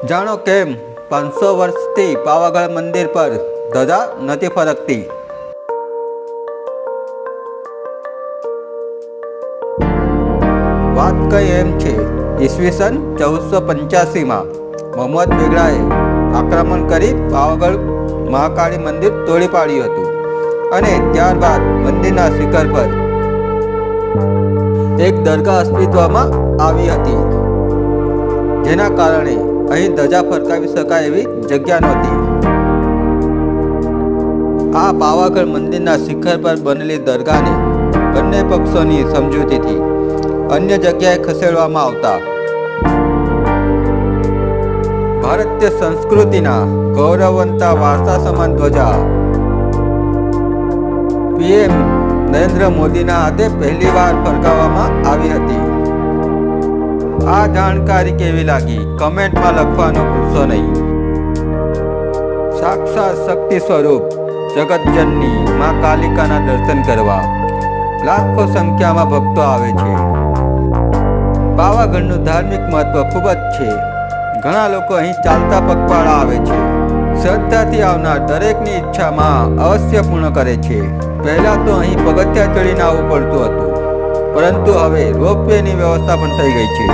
જાણો કેમ 500 વર્ષથી પાવાગઢ મંદિર પર ધજા નથી ફરકતી। વાત કઈ એમ છે, ઈસવીસન 1485માં મોહમ્મદ બેગડાએ આક્રમણ કરી પાવાગઢ મહાકાળી મંદિર તોડી પાડ્યું હતું અને ત્યારબાદ મંદિરના શિખર પર એક દરગાહ અસ્તિત્વમાં આવી હતી, જેના કારણે અહીં ધજા ફરકાવી શકાય એવી જગ્યા નહોતી। આ પાવાગઢ મંદિરના શિખર પર બનેલી દરગાહને બંને પક્ષોની સમજૂતીથી અન્ય જગ્યાએ ખસેડવામાં આવતા ભારતીય સંસ્કૃતિના ગૌરવવંતા વારસા સમાન ધ્વજા પીએમ નરેન્દ્ર મોદીના હાથે પહેલીવાર ફરકાવવામાં આવી હતી। આ જાણકારી કેવી લાગી કમેન્ટમાં લખવાનું ભૂલશો નહીં। સાક્ષાત શક્તિ સ્વરૂપ જગતજનની મા કાલિકાના દર્શન કરવા લાખો સંખ્યામાં ભક્તો આવે છે। પાવાગઢનું ધાર્મિક મહત્વ ખૂબ જ છે। ઘણા લોકો અહીં ચાલતા પગપાળા આવે છે। શ્રદ્ધાથી આવનાર દરેકની ઈચ્છામાં અવશ્ય પૂર્ણ કરે છે। પહેલા તો અહીં પગથિયા ચડીને આવવું પડતું હતું, પરંતુ હવે રોપવેની વ્યવસ્થા પણ થઈ ગઈ છે।